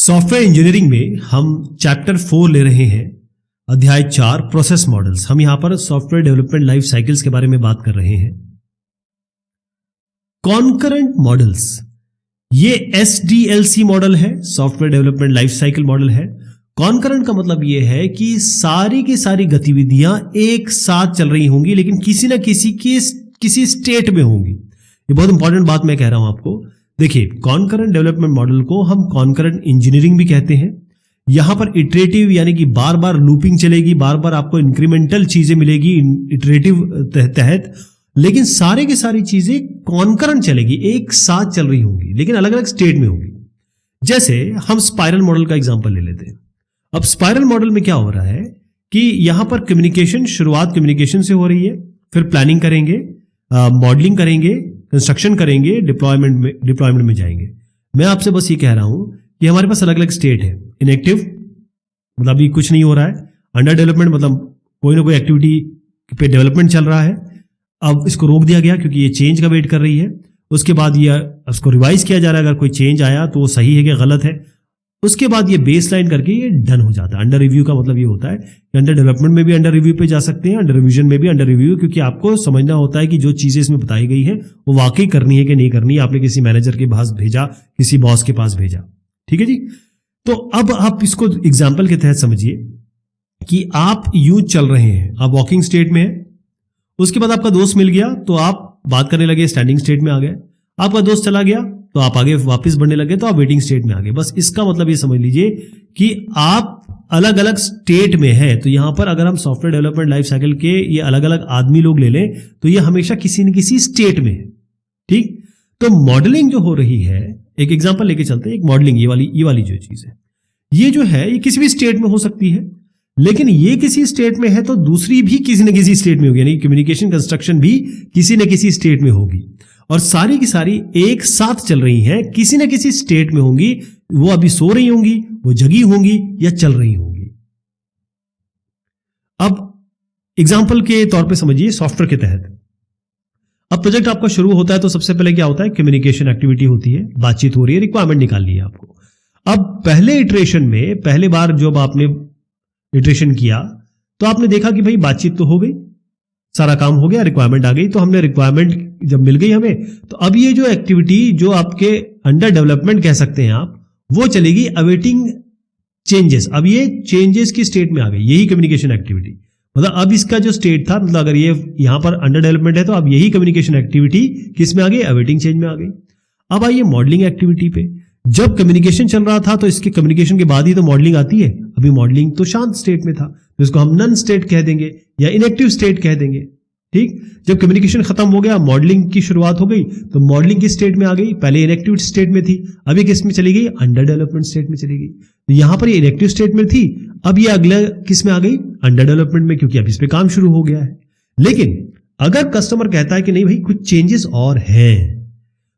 Software engineering में हम chapter 4 ले रहे हैं, अध्याय 4 प्रोसेस मॉडल्स। हम यहां पर सॉफ्टवेयर डेवलपमेंट लाइफ साइकिल्स के बारे में बात कर रहे हैं। कॉन्करेंट मॉडल्स, ये SDLC मॉडल है, software development life cycle model है। कॉन्करेंट का मतलब यह है कि सारी की सारी गतिविधियां एक साथ चल रही होंगी, लेकिन किसी न किसी स्टेट में होंगी। ये बहुत इंपॉर्टेंट बात मैं कह रहा हूं आपको। देखिए, कॉन्करेंट डेवलपमेंट मॉडल को हम कॉन्करेंट इंजीनियरिंग भी कहते हैं। यहां पर इटरेटिव यानी कि बार बार लूपिंग चलेगी, बार बार आपको इंक्रीमेंटल चीजें मिलेगी इटरेटिव तहत, लेकिन सारे की सारी चीजें कॉन्करेंट चलेगी, एक साथ चल रही होंगी, लेकिन अलग अलग स्टेट में होंगी। जैसे हम स्पाइरल मॉडल का एग्जांपल ले लेते हैं। अब स्पाइरल मॉडल में क्या हो रहा है कि यहां पर कम्युनिकेशन, शुरुआत कम्युनिकेशन से हो रही है, फिर प्लानिंग करेंगे, मॉडलिंग करेंगे, कंस्ट्रक्शन करेंगे, डिप्लॉयमेंट में जाएंगे। मैं आपसे बस ये कह रहा हूं कि हमारे पास अलग अलग स्टेट है। इनएक्टिव मतलब अभी कुछ नहीं हो रहा है, अंडर डेवलपमेंट मतलब कोई ना कोई एक्टिविटी पे डेवलपमेंट चल रहा है, अब इसको रोक दिया गया क्योंकि ये चेंज का वेट कर रही है। उसके बाद ये उसको रिवाइज किया जा रहा है, अगर कोई चेंज आया तो वो सही है कि गलत है। उसके बाद ये बेसलाइन करके ये डन हो जाता है। अंडर रिव्यू का मतलब ये होता है कि अंडर डेवलपमेंट में भी अंडर रिव्यू पे जा सकते हैं, अंडर रिवीजन में भी अंडर रिव्यू, क्योंकि आपको समझना होता है कि जो चीजें इसमें बताई गई हैं वो वाकई करनी है कि नहीं करनी है। आपने किसी मैनेजर के पास भेजा, किसी बॉस के पास भेजा, ठीक है जी। तो अब आप इसको एग्जाम्पल के तहत समझिए कि आप यूं चल रहे हैं, आप वॉकिंग स्टेट में हैं, उसके बाद आपका दोस्त मिल गया तो आप बात करने लगे, स्टैंडिंग स्टेट में आ गए। आपका दोस्त चला गया तो आप आगे वापस बढ़ने लगे तो आप वेटिंग स्टेट में आ गए। बस इसका मतलब ये समझ लीजिए कि आप अलग अलग स्टेट में हैं। तो यहां पर अगर हम सॉफ्टवेयर डेवलपमेंट लाइफ साइकिल के ये अलग अलग आदमी लोग ले लें तो ये हमेशा किसी न किसी स्टेट में है, ठीक। तो मॉडलिंग जो हो रही है, एक एग्जांपल लेके चलते हैं। एक मॉडलिंग ये वाली जो चीज है, ये जो है ये किसी भी स्टेट में हो सकती है, लेकिन ये किसी स्टेट में है तो दूसरी भी किसी न किसी स्टेट में होगी, यानी कम्युनिकेशन कंस्ट्रक्शन भी किसी न किसी स्टेट में होगी, और सारी की सारी एक साथ चल रही हैं, किसी न किसी स्टेट में होंगी। वो अभी सो रही होंगी, वो जगी होंगी या चल रही होंगी। अब एग्जाम्पल के तौर पे समझिए, सॉफ्टवेयर के तहत अब प्रोजेक्ट आपका शुरू होता है तो सबसे पहले क्या होता है, कम्युनिकेशन एक्टिविटी होती है, बातचीत हो रही है, रिक्वायरमेंट निकालनी है आपको। अब पहले इटरेशन में, पहले बार जब आपने इटरेशन किया तो आपने देखा कि भाई बातचीत तो हो गई, सारा काम हो गया, रिक्वायरमेंट आ गई। तो हमने रिक्वायरमेंट जब मिल गई हमें, तो अब ये जो एक्टिविटी जो आपके अंडर डेवलपमेंट कह सकते हैं आप, वो चलेगी अवेटिंग चेंजेस। अब ये चेंजेस की स्टेट में आ गई, यही कम्युनिकेशन एक्टिविटी। मतलब अब इसका जो स्टेट था, मतलब अगर ये यहां पर अंडर डेवलपमेंट है तो अब यही कम्युनिकेशन एक्टिविटी किस में आ गई, अवेटिंग चेंज में आ गई। अब आइए मॉडलिंग एक्टिविटी पे। जब कम्युनिकेशन चल रहा था तो इसके कम्युनिकेशन के बाद ही तो मॉडलिंग आती है। अभी मॉडलिंग तो शांत स्टेट में था, तो इसको हम नन स्टेट कह देंगे या इनएक्टिव स्टेट कह देंगे, ठीक। जब कम्युनिकेशन खत्म हो गया, मॉडलिंग की शुरुआत हो गई, तो मॉडलिंग की स्टेट में आ गई। पहले इनएक्टिव स्टेट में थी, अभी किस में चली गई, अंडर डेवलपमेंट स्टेट में चली गई। तो यहां पर ये इनएक्टिव स्टेट में थी, अब ये अगला किस में आ गई, अंडर डेवलपमेंट में, क्योंकि अब इस पे काम शुरू हो गया है। लेकिन अगर कस्टमर कहता है कि नहीं भाई कुछ चेंजेस और हैं,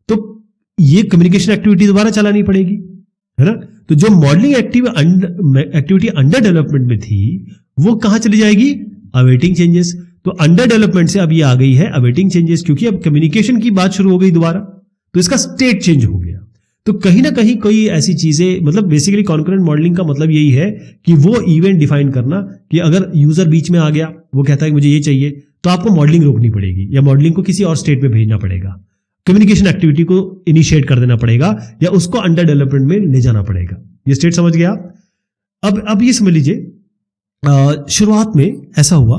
तो ये कम्युनिकेशन एक्टिविटी दोबारा चलानी पड़ेगी, है ना। तो जो मॉडलिंग एक्टिविटी अंडर डेवलपमेंट में थी वो कहां चली जाएगी, अवेटिंग चेंजेस। तो अंडर डेवलपमेंट से अब ये आ गई है अवेटिंग चेंजेस, क्योंकि अब कम्युनिकेशन की बात शुरू हो गई दोबारा, तो इसका स्टेट चेंज हो गया। तो कहीं ना कहीं कोई ऐसी चीजें, मतलब बेसिकली कॉन्करेंट मॉडलिंग का मतलब यही है कि वो इवेंट डिफाइन करना कि अगर यूजर बीच में आ गया, वो कहता है कि मुझे ये चाहिए, तो आपको मॉडलिंग रोकनी पड़ेगी या मॉडलिंग को किसी और स्टेट में भेजना पड़ेगा, कम्युनिकेशन एक्टिविटी को इनिशिएट कर देना पड़ेगा या उसको अंडर डेवलपमेंट में ले जाना पड़ेगा। ये स्टेट समझ गया आप। अब ये समझ लीजिए, शुरुआत में ऐसा हुआ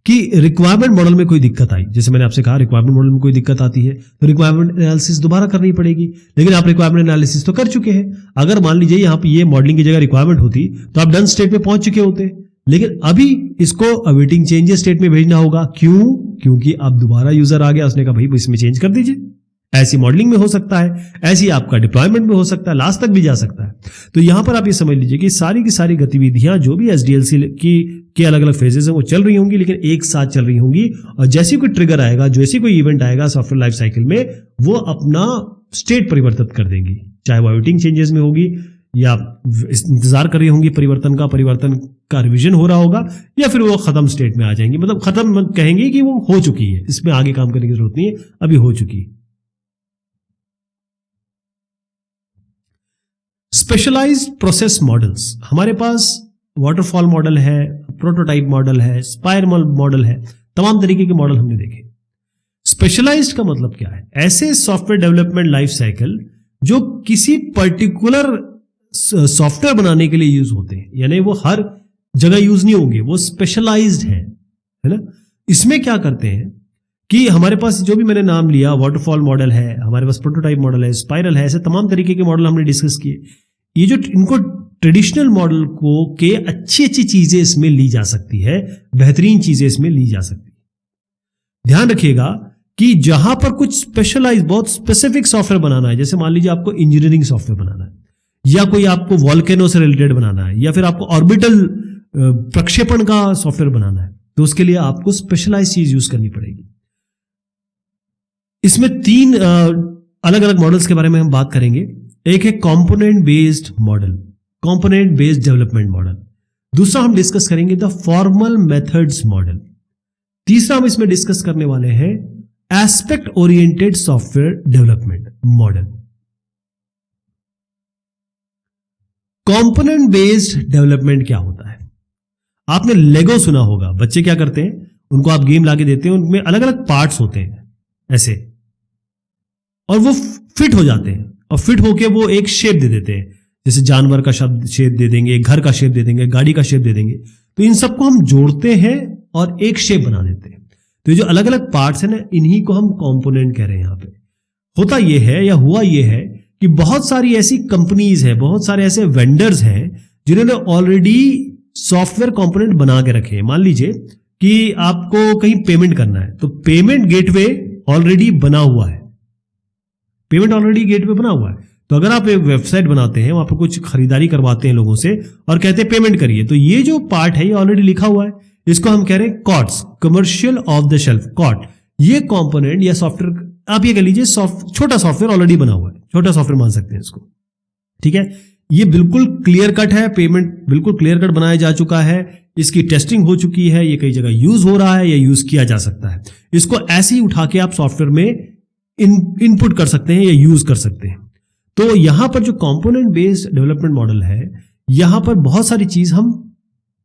कि रिक्वायरमेंट मॉडल में कोई दिक्कत आई। जैसे मैंने आपसे कहा, रिक्वायरमेंट मॉडल में कोई दिक्कत आती है तो रिक्वायरमेंट एनालिसिस दोबारा करनी पड़ेगी, लेकिन आप रिक्वायरमेंट एनालिसिस तो कर चुके हैं। अगर मान लीजिए यहाँ पे ये मॉडलिंग की जगह रिक्वायरमेंट होती तो आप डन स्टेट में पहुंच चुके होते, लेकिन अभी इसको अवेटिंग चेंजेस स्टेट में भेजना होगा। क्यों? क्योंकि अब दोबारा यूजर आ गया, उसने कहा भाई इसमें चेंज कर दीजिए। ऐसी मॉडलिंग में हो सकता है, ऐसी आपका डिप्लॉयमेंट में हो सकता है, लास्ट तक भी जा सकता है। तो यहां पर आप ये समझ लीजिए कि सारी की सारी गतिविधियां जो भी SDLC के अलग अलग फेजेस हैं वो चल रही होंगी, लेकिन एक साथ चल रही होंगी। और जैसे कोई ट्रिगर आएगा, जैसे कोई इवेंट आएगा सॉफ्टवेयर लाइफ साइकिल में, वो अपना स्टेट परिवर्तित कर देंगी, चाहे वो अवेटिंग चेंजेस में होगी या इंतजार कर रही होंगी परिवर्तन का रिवीजन हो रहा होगा, या फिर वो खत्म स्टेट में आ जाएंगी। मतलब खत्म कहेंगे कि वो हो चुकी है, इसमें आगे काम करने की जरूरत नहीं है, अभी हो चुकी है। स्पेशलाइज्ड प्रोसेस मॉडल्स, हमारे पास वाटरफॉल मॉडल है, प्रोटोटाइप मॉडल है, स्पाइरल मॉडल है, तमाम तरीके के मॉडल हमने देखे। स्पेशलाइज्ड का मतलब क्या है? ऐसे सॉफ्टवेयर डेवलपमेंट लाइफ साइकिल जो किसी पर्टिकुलर सॉफ्टवेयर बनाने के लिए यूज होते हैं, यानी वो हर जगह यूज नहीं होंगे, वो स्पेशलाइज्ड है ना। इसमें क्या करते हैं कि हमारे पास जो भी मैंने नाम लिया, वाटरफॉल मॉडल है, हमारे पास प्रोटोटाइप मॉडल है, स्पाइरल है, ऐसे तमाम तरीके के मॉडल हमने डिस्कस किए। ये जो इनको ट्रेडिशनल मॉडल को के अच्छी अच्छी चीजें इसमें ली जा सकती है, बेहतरीन चीजें इसमें ली जा सकती है। ध्यान रखिएगा कि जहां पर कुछ स्पेशलाइज, बहुत स्पेसिफिक सॉफ्टवेयर बनाना है, जैसे मान लीजिए आपको इंजीनियरिंग सॉफ्टवेयर बनाना है, या कोई आपको वॉल्केनो से रिलेटेड बनाना है, या फिर आपको ऑर्बिटल प्रक्षेपण का सॉफ्टवेयर बनाना है, तो उसके लिए आपको स्पेशलाइज चीज यूज करनी पड़ेगी। इसमें 3 अलग अलग मॉडल्स के बारे में हम बात करेंगे। एक है component based model, component based development model. दूसरा हम डिस्कस करेंगे द फॉर्मल मेथड्स मॉडल। तीसरा हम इसमें डिस्कस करने वाले हैं aspect oriented software development model. Component based development क्या होता है? आपने लेगो सुना होगा। बच्चे क्या करते हैं, उनको आप गेम लाके देते हैं, उनमें अलग अलग पार्ट्स होते हैं ऐसे, और वो फिट हो जाते हैं, और फिट होके वो एक शेप दे देते हैं। जैसे जानवर का शब्द शेप दे देंगे, घर का शेप दे देंगे, गाड़ी का शेप दे देंगे। तो इन सबको हम जोड़ते हैं और एक शेप बना देते हैं। तो ये जो अलग अलग पार्ट्स हैं ना, इन्हीं को हम कंपोनेंट कह रहे हैं। यहां पे होता ये है, या हुआ ये है कि बहुत सारी ऐसी कंपनीज हैं, बहुत सारे ऐसे वेंडर्स हैं जिन्होंने ऑलरेडी सॉफ्टवेयर कंपोनेंट बना के रखे हैं। मान लीजिए कि आपको कहीं पेमेंट करना है, तो पेमेंट गेटवे ऑलरेडी बना हुआ है, पेमेंट ऑलरेडी गेटवे बना हुआ है। तो अगर आप एक वेबसाइट बनाते हैं, वहां पर कुछ खरीदारी करवाते हैं लोगों से और कहते हैं पेमेंट करिए, तो ये जो पार्ट है ये ऑलरेडी लिखा हुआ है। इसको हम कह रहे हैं COTS, commercial off the shelf COT. ये कंपोनेंट या सॉफ्टवेयर, आप ये कह लीजिए छोटा सॉफ्टवेयर ऑलरेडी बना हुआ है, छोटा सॉफ्टवेयर मान सकते हैं इसको, ठीक है। ये बिल्कुल क्लियर कट है, पेमेंट बिल्कुल क्लियर कट बनाया जा चुका है, इसकी टेस्टिंग हो चुकी है, ये कई जगह यूज हो रहा है या यूज किया जा सकता है। इसको ऐसे ही उठा के आप सॉफ्टवेयर में इनपुट कर सकते हैं या यूज कर सकते हैं। तो यहां पर जो कंपोनेंट बेस्ड डेवलपमेंट मॉडल है, यहां पर बहुत सारी चीज हम,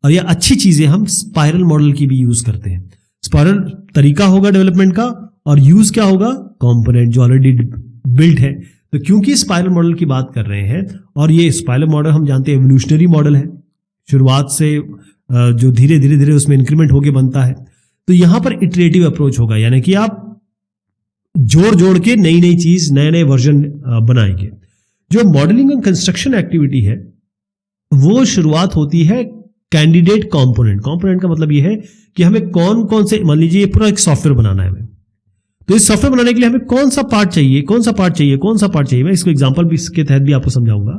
और या अच्छी चीजें हम स्पाइरल मॉडल की भी यूज करते हैं। स्पाइरल तरीका होगा डेवलपमेंट का, और यूज क्या होगा, कंपोनेंट जो ऑलरेडी बिल्ट है। तो क्योंकि स्पाइरल मॉडल की बात कर रहे हैं, और ये स्पाइरल मॉडल हम जानते हैं एवोल्यूशनरी मॉडल है, शुरुआत से जो धीरे धीरे धीरे उसमें इंक्रीमेंट होके बनता है। तो यहां पर इटरेटिव अप्रोच होगा, यानी कि आप जोड़ जोड़ के नई नई चीज, नए नए वर्जन बनाएंगे। जो मॉडलिंग एंड कंस्ट्रक्शन एक्टिविटी है, वो शुरुआत होती है कैंडिडेट कंपोनेंट। कंपोनेंट का मतलब ये है कि हमें कौन कौन से, मान लीजिए पूरा एक सॉफ्टवेयर बनाना है हमें, तो इस सॉफ्टवेयर बनाने के लिए हमें कौन सा पार्ट चाहिए, कौन सा पार्ट चाहिए, कौन सा पार्ट चाहिए। मैं इसको एग्जांपल भी इसके तहत भी आपको समझाऊंगा।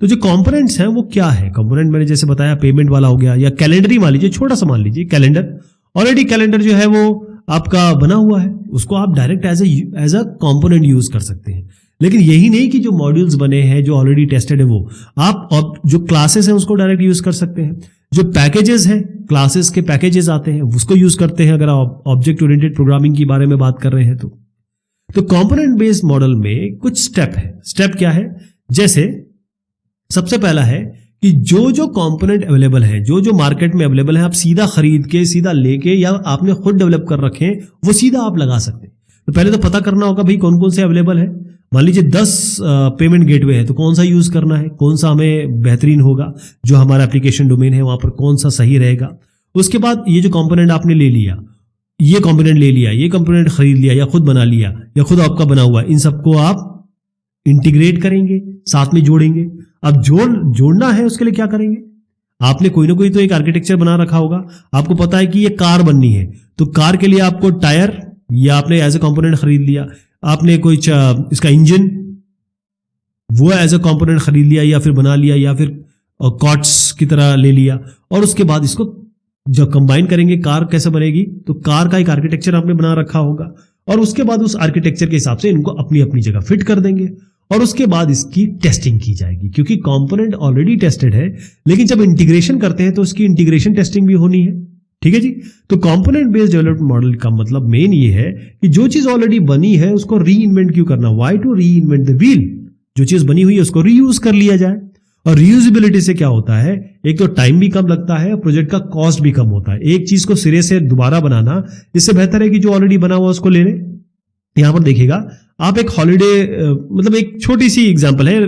तो जो कंपोनेंट्स हैं वो क्या है? कंपोनेंट मैंने जैसे बताया, पेमेंट वाला हो गया, या कैलेंडर ही मान लीजिए, छोटा सा मान लीजिए कैलेंडर। ऑलरेडी कैलेंडर जो है वो आपका बना हुआ है, उसको आप direct as a component use कर सकते हैं। लेकिन यही नहीं कि जो मॉड्यूल्स बने हैं, जो ऑलरेडी टेस्टेड है, वो आप जो क्लासेस हैं उसको डायरेक्ट यूज कर सकते हैं। जो पैकेजेस हैं, क्लासेस के पैकेजेस आते हैं, उसको यूज करते हैं अगर आप ऑब्जेक्ट ओरिएंटेड प्रोग्रामिंग के बारे में बात कर रहे हैं तो कंपोनेंट बेस्ड मॉडल में कुछ स्टेप है। स्टेप क्या है? जैसे सबसे पहला है कि जो जो कंपोनेंट अवेलेबल है, जो जो मार्केट में अवेलेबल है, आप सीधा खरीद के, सीधा लेके, या आपने खुद डेवलप कर रखे हैं, वो सीधा आप लगा सकते हैं। तो पहले तो पता करना होगा भाई कौन कौन से अवेलेबल है। मान लीजिए 10 पेमेंट गेटवे है, तो कौन सा यूज करना है, कौन सा हमें बेहतरीन होगा, जो हमारा एप्लीकेशन डोमेन है वहां पर कौन सा सही रहेगा। उसके बाद ये जो कंपोनेंट आपने ले लिया, ये कंपोनेंट ले लिया, ये कंपोनेंट खरीद लिया या खुद बना लिया या खुद आपका बना हुआ, इन सबको आप इंटीग्रेट करेंगे, साथ में जोड़ेंगे। अब जोड़ना है, उसके लिए क्या करेंगे? आपने कोई ना कोई तो एक आर्किटेक्चर बना रखा होगा। आपको पता है कि ये कार बननी है, तो कार के लिए आपको टायर, या आपने एज ए कंपोनेंट खरीद लिया, आपने कोई इसका इंजन, वो एज ए कंपोनेंट खरीद लिया या फिर बना लिया, या फिर कॉट्स की तरह ले लिया, और उसके बाद इसको जब कंबाइन करेंगे कार कैसे बनेगी, तो कार का एक आर्किटेक्चर आपने बना रखा होगा, और उसके बाद उस आर्किटेक्चर के हिसाब से इनको अपनी अपनी जगह फिट कर देंगे, और उसके बाद इसकी टेस्टिंग की जाएगी। क्योंकि कंपोनेंट ऑलरेडी टेस्टेड है, लेकिन जब इंटीग्रेशन करते हैं तो उसकी इंटीग्रेशन टेस्टिंग भी होनी है। ठीक है जी। तो कंपोनेंट बेस्ड डेवलपमेंट मॉडल का मतलब मेन ये है कि जो चीज ऑलरेडी बनी है उसको री इन्वेंट क्यों करना, why to reinvent the wheel. जो चीज बनी हुई है उसको रीयूज कर लिया जाए। और रीयूजेबिलिटी से क्या होता है, एक तो टाइम भी कम लगता है, प्रोजेक्ट का कॉस्ट भी कम होता है। एक चीज को सिरे से दोबारा बनाना, इससे बेहतर है कि जो ऑलरेडी बना हुआ उसको ले लें। यहां पर देखिएगा आप एक हॉलीडे, मतलब एक छोटी सी एग्जांपल है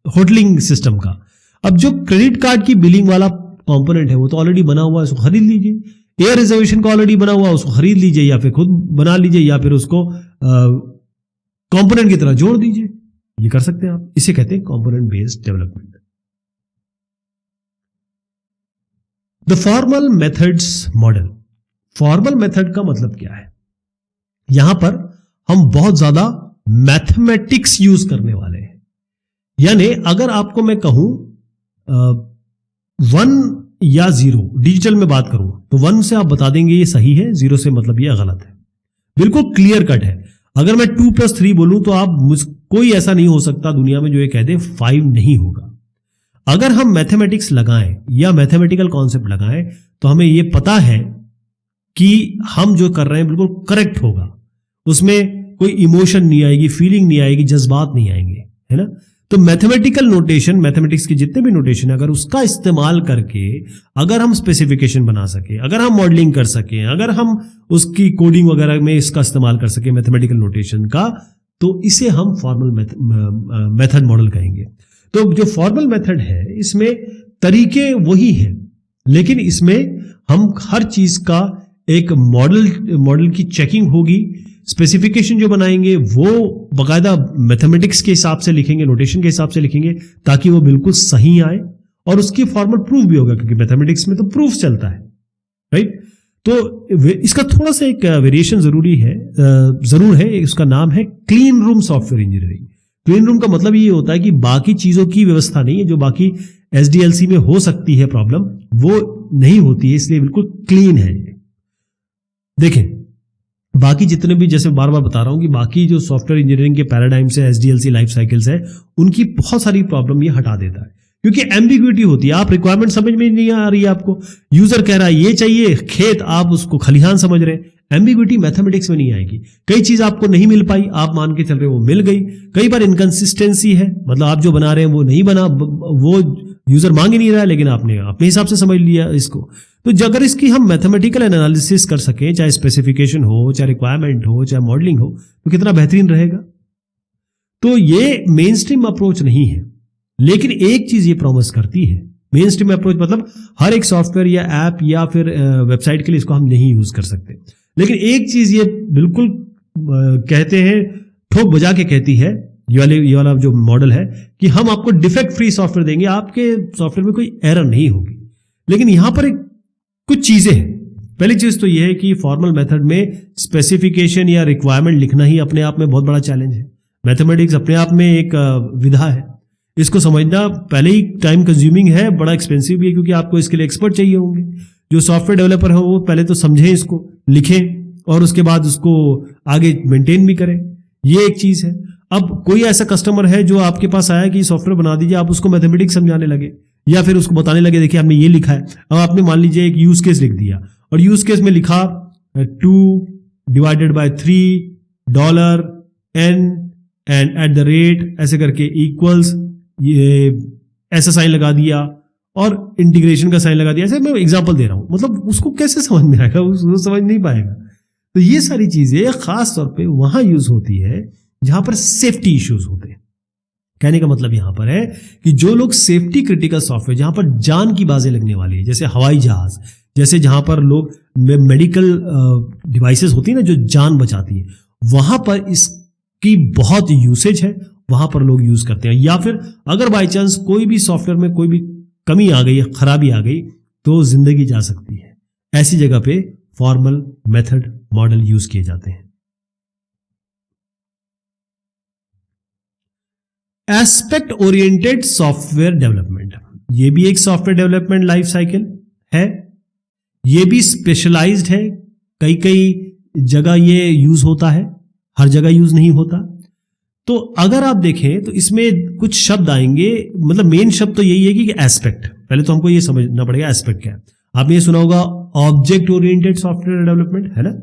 होटलिंग सिस्टम का। अब जो क्रेडिट कार्ड की बिलिंग वाला कंपोनेंट है वो तो ऑलरेडी बना हुआ है, उसको खरीद लीजिए। एयर रिजर्वेशन का ऑलरेडी बना हुआ है, उसको खरीद लीजिए या फिर खुद बना लीजिए या फिर उसको कंपोनेंट की तरह जोड़ दीजिए। ये कर सकते हैं आप, इसे कहते हैं component based development. The formal methods model. Formal method का मतलब क्या है, यहां पर हम बहुत ज्यादा मैथमेटिक्स यूज करने वाले हैं। यानी अगर आपको मैं कहूं 1 या 0, डिजिटल में बात करूं तो 1 से आप बता देंगे ये सही है, 0 से मतलब ये गलत है। बिल्कुल क्लियर कट है। अगर मैं 2 + 3 बोलूं तो आप कोई ऐसा नहीं हो सकता दुनिया में जो ये कह दे 5 नहीं होगा। अगर हम मैथमेटिक्स लगाएं या मैथमेटिकल कॉन्सेप्ट लगाएं तो हमें यह पता है कि हम जो कर रहे हैं बिल्कुल करेक्ट होगा, उसमें कोई इमोशन नहीं आएगी, फीलिंग नहीं आएगी, जज्बात नहीं आएंगे, है ना। तो मैथमेटिकल नोटेशन, मैथमेटिक्स के जितने भी नोटेशन है, अगर उसका इस्तेमाल करके अगर हम स्पेसिफिकेशन बना सके, अगर हम मॉडलिंग कर सके, अगर हम उसकी कोडिंग वगैरह में इसका इस्तेमाल कर सके मैथमेटिकल नोटेशन का, तो इसे हम फॉर्मल मेथड मॉडल कहेंगे। तो जो फॉर्मल मेथड है इसमें तरीके वही हैं, लेकिन इसमें हम हर चीज का एक मॉडल की चेकिंग होगी। स्पेसिफिकेशन जो बनाएंगे वो बाकायदा मैथमेटिक्स के हिसाब से लिखेंगे, नोटेशन के हिसाब से लिखेंगे, ताकि वो बिल्कुल सही आए और उसकी फॉर्मल प्रूफ भी होगा, क्योंकि मैथमेटिक्स में तो प्रूफ चलता है, राइट। तो इसका थोड़ा सा एक वेरिएशन जरूर है, उसका नाम है clean room software engineering. Clean room का मतलब ये होता है कि बाकी चीजों की व्यवस्था नहीं है, जो बाकी एसडीएलसी में हो सकती है प्रॉब्लम, वो नहीं होती है, इसलिए बिल्कुल क्लीन है। देखें बाकी जितने भी, जैसे बार बार बता रहा हूं कि बाकी जो सॉफ्टवेयर इंजीनियरिंग के पैराडाइम्स है, एसडीएलसी लाइफ साइकिल्स है, उनकी बहुत सारी प्रॉब्लम ये हटा देता है, क्योंकि एम्बिग्विटी होती है। आप रिक्वायरमेंट समझ में नहीं आ रही है आपको, यूजर कह रहा है ये चाहिए खेत, आप उसको खलिहान समझ रहे हैं। एम्बिग्विटी मैथमेटिक्स में नहीं आएगी। कई चीज आपको नहीं मिल पाई, आप मान के चल रहे हो वो मिल गई। कई बार इनकंसिस्टेंसी है, मतलब आप जो बना रहे हैं वो नहीं बना, वो यूजर मांग ही नहीं रहा है, लेकिन आपने अपने हिसाब से समझ लिया इसको। तो अगर इसकी हम मैथमेटिकल एनालिसिस कर सकें, चाहे स्पेसिफिकेशन हो, चाहे रिक्वायरमेंट हो, चाहे मॉडलिंग हो, तो कितना बेहतरीन रहेगा। तो ये मेन स्ट्रीम अप्रोच नहीं है, लेकिन एक चीज ये प्रॉमिस करती है। मेन स्ट्रीम अप्रोच मतलब हर एक सॉफ्टवेयर या ऐप या फिर वेबसाइट के लिए इसको हम नहीं यूज कर सकते, लेकिन एक चीज ये बिल्कुल कहते हैं, ठोक बजा के कहती है, ये वाला जो मॉडल है, कि हम आपको डिफेक्ट फ्री सॉफ्टवेयर देंगे, आपके सॉफ्टवेयर में कोई एरर नहीं होगी। लेकिन यहां पर कुछ चीजें हैं। पहली चीज तो यह है कि फॉर्मल मेथड में स्पेसिफिकेशन या रिक्वायरमेंट लिखना ही अपने आप में बहुत बड़ा चैलेंज है। मैथमेटिक्स अपने आप में एक विधा है, इसको समझना पहले ही टाइम कंज्यूमिंग है, बड़ा एक्सपेंसिव भी है, क्योंकि आपको इसके लिए एक्सपर्ट चाहिए होंगे। जो सॉफ्टवेयर डेवलपर है वो पहले तो समझें इसको, लिखें और उसके बाद उसको आगे मेंटेन भी करें, ये एक चीज है। अब कोई ऐसा कस्टमर है जो आपके पास आया कि सॉफ्टवेयर बना दीजिए, आप उसको मैथमेटिक्स समझाने लगे या फिर उसको बताने लगे, देखिए आपने ये लिखा है। अब आपने मान लीजिए एक यूज केस लिख दिया और यूज केस में लिखा 2 / 3 $n and at the rate ऐसे करके इक्वल्स, ये ऐसा साइन लगा दिया और इंटीग्रेशन का साइन लगा दिया। ऐसे मैं एग्जांपल दे रहा हूं, मतलब उसको कैसे समझ में आएगा, उसको समझ नहीं पाएगा। तो ये सारी चीजें खास तौर पे वहां यूज होती है जहां पर सेफ्टी इश्यूज होते हैं। कहने का मतलब यहां पर है कि जो लोग सेफ्टी क्रिटिकल सॉफ्टवेयर, जहां पर जान की बाजें लगने वाली है, जैसे हवाई जहाज, जैसे जहां पर लोग मेडिकल डिवाइसेस होती है ना जो जान बचाती है, वहां पर इसकी बहुत यूसेज है, वहां पर लोग यूज करते हैं। या फिर अगर बाई चांस कोई भी सॉफ्टवेयर में कोई भी कमी आ गई, खराबी आ गई, तो जिंदगी जा सकती है। ऐसी जगह पे फॉर्मल मेथड मॉडल यूज किए जाते हैं। एस्पेक्ट ओरिएंटेड सॉफ्टवेयर डेवलपमेंट, ये भी एक सॉफ्टवेयर डेवलपमेंट लाइफ साइकिल है, ये भी स्पेशलाइज्ड है। कई जगह ये यूज होता है, हर जगह यूज नहीं होता। तो अगर आप देखें तो इसमें कुछ शब्द आएंगे, मतलब मेन शब्द तो यही है कि एस्पेक्ट। पहले तो हमको ये समझना पड़ेगा एस्पेक्ट क्या है। आपने ये सुना होगा ऑब्जेक्ट ओरिएंटेड सॉफ्टवेयर डेवलपमेंट, है ना।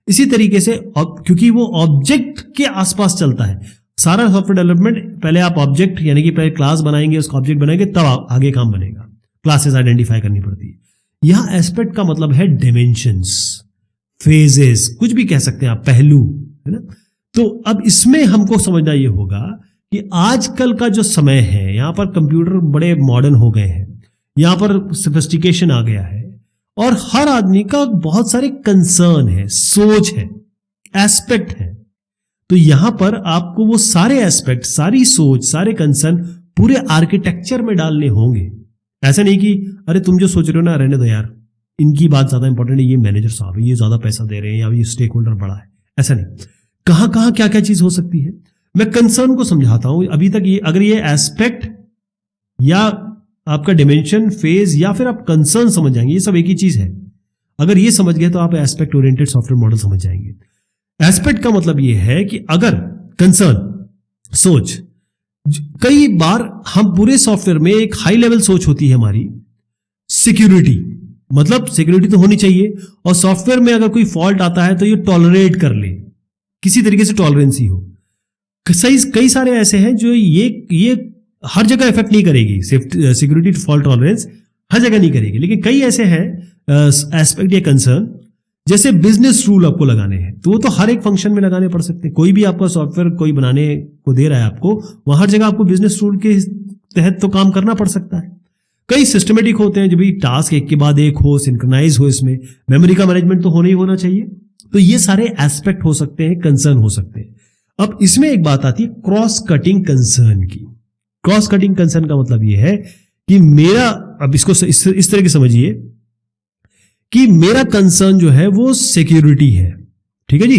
इसी तरीके से क्योंकि वो ऑब्जेक्ट के आसपास चलता है, सारा सॉफ्टवेयर डेवलपमेंट पहले आप ऑब्जेक्ट यानी कि पहले क्लास बनाएंगे, उसका ऑब्जेक्ट बनाएंगे, तब आगे काम बनेगा। क्लासेस आइडेंटिफाई करनी पड़ती है। यहां एस्पेक्ट का मतलब है डिमेंशंस, फेजेस, कुछ भी कह सकते हैं आप, पहलू, है ना। तो अब इसमें हमको समझना ये होगा कि आजकल का जो समय है, यहां पर कंप्यूटर बड़े मॉडर्न हो गए हैं, यहां पर सोफिस्टिकेशन आ गया है, और हर आदमी का बहुत सारे कंसर्न है, सोच है, एस्पेक्ट है। तो यहां पर आपको वो सारे एस्पेक्ट, सारी सोच, सारे कंसर्न पूरे आर्किटेक्चर में डालने होंगे। ऐसा नहीं कि अरे तुम जो सोच रहे हो ना, रहने दो यार, इनकी बात ज्यादा इंपॉर्टेंट है, ये मैनेजर साहब है, ये ज्यादा पैसा दे रहे हैं, या ये स्टेक होल्डर बड़ा है। ऐसा नहीं, कहां कहां क्या क्या चीज हो सकती है, मैं कंसर्न को समझाता हूं। अभी तक ये, अगर ये एस्पेक्ट या आपका डिमेंशन, फेज, या फिर आप कंसर्न समझ जाएंगे, ये सब एक ही चीज है। अगर ये समझ गए तो आप एस्पेक्ट ओरिएंटेड सॉफ्टवेयर मॉडल समझ जाएंगे। एस्पेक्ट का मतलब ये है कि अगर कंसर्न, सोच, कई बार हम पूरे सॉफ्टवेयर में एक हाई लेवल सोच होती है हमारी, सिक्योरिटी, मतलब सिक्योरिटी तो होनी चाहिए, और सॉफ्टवेयर में अगर कोई फॉल्ट आता है तो ये टॉलरेट कर ले, किसी तरीके से टॉलरेंसी हो। कई सारे ऐसे हैं जो ये हर जगह इफेक्ट नहीं करेगी, सिक्योरिटी फॉल्ट टॉलरेंस हर जगह नहीं करेगी, लेकिन कई ऐसे हैं एस्पेक्ट या कंसर्न, जैसे बिजनेस रूल आपको लगाने हैं, तो वो तो हर एक फंक्शन में लगाने पड़ सकते हैं। कोई भी आपका सॉफ्टवेयर कोई बनाने को दे रहा है आपको, वहां हर जगह आपको बिजनेस रूल के तहत तो काम करना पड़ सकता है। कई सिस्टमेटिक होते हैं, जो भी टास्क एक के बाद एक हो, सिंक्रोनाइज हो, इसमें मेमोरी का मैनेजमेंट तो होना ही होना चाहिए। तो ये सारे एस्पेक्ट हो सकते हैं, कंसर्न हो सकते हैं। अब इसमें एक बात आती है क्रॉस कटिंग कंसर्न की। क्रॉस कटिंग कंसर्न का मतलब ये है कि मेरा, अब इसको इस तरह की समझिए कि मेरा कंसर्न जो है वो सिक्योरिटी है, ठीक है जी,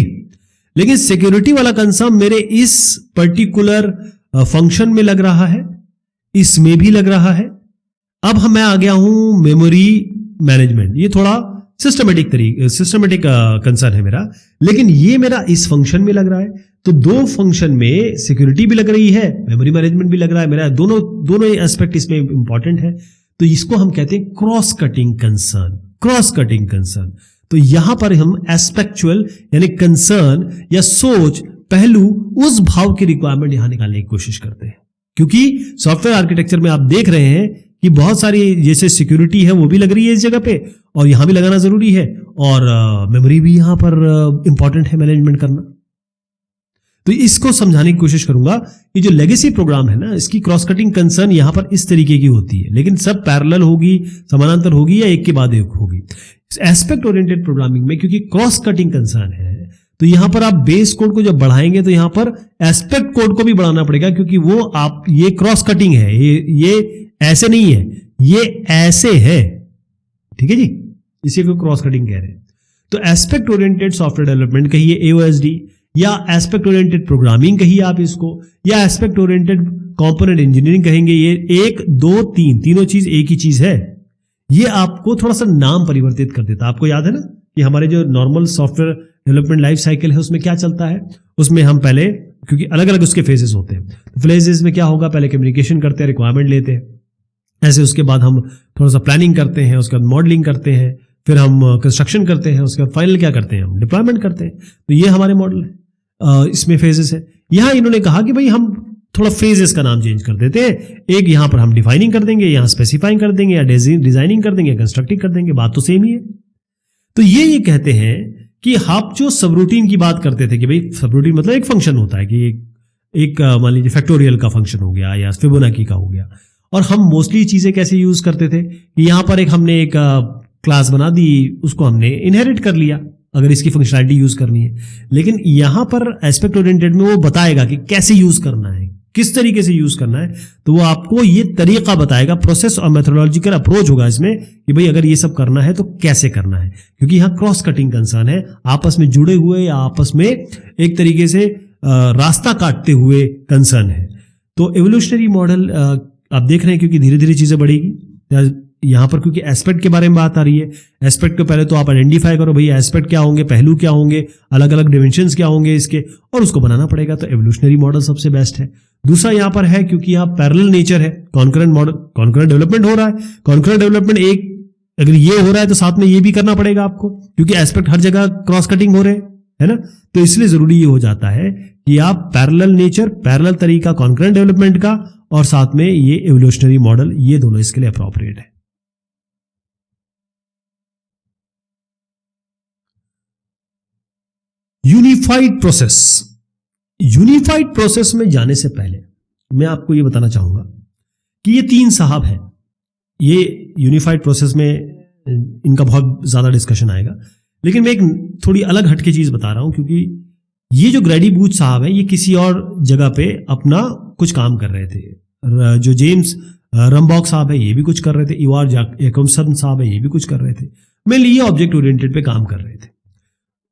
लेकिन सिक्योरिटी वाला कंसर्न मेरे इस पर्टिकुलर फंक्शन में लग रहा है, इसमें भी लग रहा है। अब मैं आ गया हूं मेमोरी मैनेजमेंट, ये थोड़ा सिस्टमेटिक कंसर्न है मेरा, लेकिन ये मेरा इस फंक्शन में लग रहा है। तो दो फंक्शन में सिक्योरिटी भी लग रही है, मेमोरी मैनेजमेंट भी लग रहा है, मेरा दोनों एस्पेक्ट इसमें इंपॉर्टेंट है। तो इसको हम कहते हैं cross cutting concern. Cross cutting concern, तो यहां पर हम एस्पेक्चुअल यानी कंसर्न या सोच, पहलू, उस भाव की रिक्वायरमेंट यहां निकालने की कोशिश करते हैं। क्योंकि सॉफ्टवेयर आर्किटेक्चर में आप देख रहे हैं कि बहुत सारी जैसे सिक्योरिटी है वो भी लग रही है इस जगह पे, और यहां भी लगाना जरूरी है, और मेमोरी भी यहां पर इंपॉर्टेंट है मैनेजमेंट करना। तो इसको समझाने की कोशिश करूंगा कि जो लेगेसी प्रोग्राम है ना, इसकी क्रॉस कटिंग कंसर्न यहां पर इस तरीके की होती है, लेकिन सब पैरेलल होगी, समानांतर होगी, या एक के बाद एक होगी। एस्पेक्ट ओरिएंटेड प्रोग्रामिंग में क्योंकि क्रॉस कटिंग कंसर्न है, तो यहां पर आप बेस कोड को जब बढ़ाएंगे तो यहां पर एस्पेक्ट कोड को भी बढ़ाना पड़ेगा, क्योंकि वो आप, ये क्रॉस कटिंग है, ये ऐसे नहीं है, ये ऐसे है, ठीक है जी, इसी को क्रॉस कटिंग कह रहे हैं। तो एस्पेक्ट ओरिएंटेड सॉफ्टवेयर डेवलपमेंट कहिए, एओएसडी, या एस्पेक्ट ओरिएंटेड प्रोग्रामिंग कहिए आप इसको, या एस्पेक्ट ओरिएंटेड कंपोनेंट इंजीनियरिंग कहेंगे, ये 1 2 3 तीनों चीज एक ही चीज है। ये आपको थोड़ा सा नाम परिवर्तित कर देता है। आपको याद है ना कि हमारे जो normal software development life cycle है उसमें क्या चलता है, उसमें हम पहले, क्योंकि अलग अलग उसके फेजेस होते हैं, तो फेजेस में क्या होगा, पहले कम्युनिकेशन करते हैं, रिक्वायरमेंट लेते हैं, ऐसे उसके बाद हम थोड़ा सा प्लानिंग करते हैं, उसके बाद मॉडलिंग करते हैं, फिर हम कंस्ट्रक्शन करते हैं, उसके बाद फाइनल क्या करते हैं, हम डिप्लॉयमेंट करते हैं। तो ये हमारे मॉडल है, इसमें फेजेस है। यहां इन्होंने कहा कि भाई हम थोड़ा फेजेस का नाम चेंज कर देते हैं, एक यहां पर हम डिफाइनिंग कर देंगे, यहां स्पेसिफाइंग कर देंगे, या डिजाइनिंग कर देंगे, कंस्ट्रक्टिंग कर देंगे, बात तो सेम ही है। तो ये कहते हैं कि आप जो सबरूटीन की बात करते थे कि भाई सबरूटीन मतलब एक फंक्शन होता है कि एक मान लीजिए फैक्टोरियल का फंक्शन हो गया या फिबोनाची का हो गया, और हम मोस्टली चीजें कैसे यूज करते थे कि यहां पर हमने एक क्लास बना दी, उसको हमने इनहेरिट कर लिया अगर इसकी फंक्शनैलिटी यूज करनी है। लेकिन यहां पर एस्पेक्ट ओरिएंटेड में वो बताएगा कि कैसे यूज करना है, किस तरीके से यूज करना है, तो वो आपको ये तरीका बताएगा, प्रोसेस और मेथोडोलॉजिकल अप्रोच होगा इसमें कि भाई अगर ये सब करना है तो कैसे करना है। क्योंकि यहाँ क्रॉस कटिंग कंसर्न है, आपस में जुड़े हुए या आपस में एक तरीके से रास्ता काटते हुए कंसर्न है। तो एवोल्यूशनरी मॉडल आप देख रहे हैं क्योंकि धीरे धीरे चीजें बढ़ेगी। यहां पर क्योंकि एस्पेक्ट के बारे में बात आ रही है, एस्पेक्ट को पहले तो आप आइडेंटिफाई करो भाई एस्पेक्ट क्या होंगे, पहलू क्या होंगे, अलग अलग डिमेंशंस क्या होंगे इसके, और उसको बनाना पड़ेगा। तो एवोल्यूशनरी मॉडल सबसे बेस्ट है। दूसरा यहां पर है क्योंकि यहाँ पैरेलल नेचर है, कॉन्करेंट मॉडल, कॉन्करेंट डेवलपमेंट हो रहा है, कॉन्करेंट डेवलपमेंट एक अगर ये हो रहा है तो साथ में ये भी करना पड़ेगा आपको, क्योंकि एस्पेक्ट हर जगह क्रॉस कटिंग हो रहे हैं, है ना। तो इसलिए जरूरी ये हो जाता है कि आप पैरेलल नेचर, पैरेलल तरीका कॉन्करेंट डेवलपमेंट का, और साथ में ये एवोल्यूशनरी मॉडल, ये दोनों इसके लिए अप्रोप्रिएट है। Unified process. यूनिफाइड प्रोसेस में जाने से पहले मैं आपको ये बताना चाहूंगा कि ये 3 साहब हैं। ये यूनिफाइड प्रोसेस में इनका बहुत ज्यादा डिस्कशन आएगा, लेकिन मैं एक थोड़ी अलग हटके चीज बता रहा हूं, क्योंकि ये जो ग्रैडी बूथ साहब है, ये किसी और जगह पे अपना कुछ काम कर रहे थे। जो जेम्स रम्बॉक साहब है, ये भी कुछ कर रहे थे। इवार जैकबसन साहब है, ये भी कुछ कर रहे थे। मेनली ये ऑब्जेक्ट ओरिएंटेड पे काम कर रहे थे।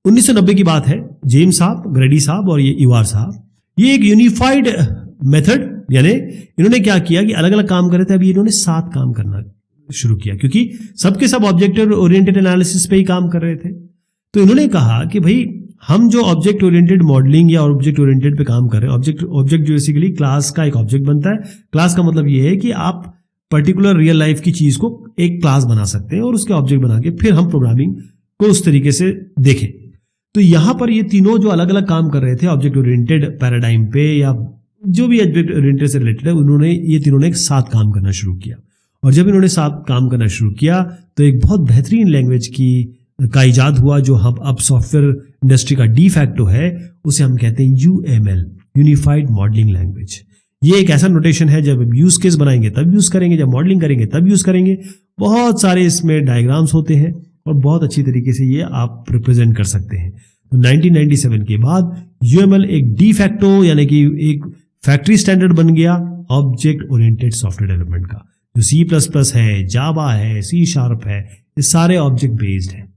1990 की बात है। जेम्स साहब, ग्रैडी साहब और ये इवार साहब, ये एक यूनिफाइड मेथड, यानी इन्होंने क्या किया कि अलग अलग काम कर रहे थे, अभी इन्होंने साथ काम करना शुरू किया, क्योंकि सबके सब ऑब्जेक्ट ओरिएंटेड एनालिसिस पे ही काम कर रहे थे। तो इन्होंने कहा कि भाई हम जो ऑब्जेक्ट ओरिएंटेड मॉडलिंग या ऑब्जेक्ट ओरिएंटेड पे काम कर रहे हैं, ऑब्जेक्ट जो बेसिकली क्लास का एक ऑब्जेक्ट बनता है। क्लास का मतलब ये है कि आप पर्टिकुलर रियल लाइफ की चीज को एक क्लास बना सकते हैं और उसके ऑब्जेक्ट बना के फिर हम प्रोग्रामिंग को उस तरीके से देखें। तो यहां पर ये तीनों जो अलग अलग काम कर रहे थे ऑब्जेक्ट ओरिएंटेड पैराडाइम पे या जो भी ऑब्जेक्ट ओरिएंटेड से रिलेटेड है, ये तीनों ने एक साथ काम करना शुरू किया। और जब इन्होंने साथ काम करना शुरू किया तो एक बहुत बेहतरीन लैंग्वेज का इजाद हुआ, जो हम अब सॉफ्टवेयर इंडस्ट्री का डी फैक्टो है, उसे हम कहते हैं यूएमएल, यूनिफाइड मॉडलिंग लैंग्वेज। ये एक ऐसा नोटेशन है, जब यूज केस बनाएंगे तब यूज करेंगे, जब मॉडलिंग करेंगे तब यूज करेंगे। बहुत सारे इसमें डायग्राम्स होते हैं और बहुत अच्छी तरीके से ये आप रिप्रेजेंट कर सकते हैं। तो 1997 के बाद यूएमएल एक डी फैक्टो यानी कि एक फैक्ट्री स्टैंडर्ड बन गया ऑब्जेक्ट ओरिएंटेड सॉफ्टवेयर डेवलपमेंट का। जो C++ है, जावा है, C# है, ये सारे ऑब्जेक्ट बेस्ड है।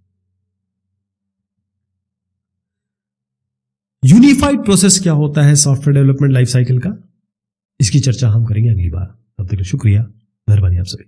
यूनिफाइड प्रोसेस क्या होता है सॉफ्टवेयर डेवलपमेंट लाइफ साइकिल का, इसकी चर्चा हम करेंगे अगली बार। तब तक शुक्रिया, मेहरबानी आप सभी।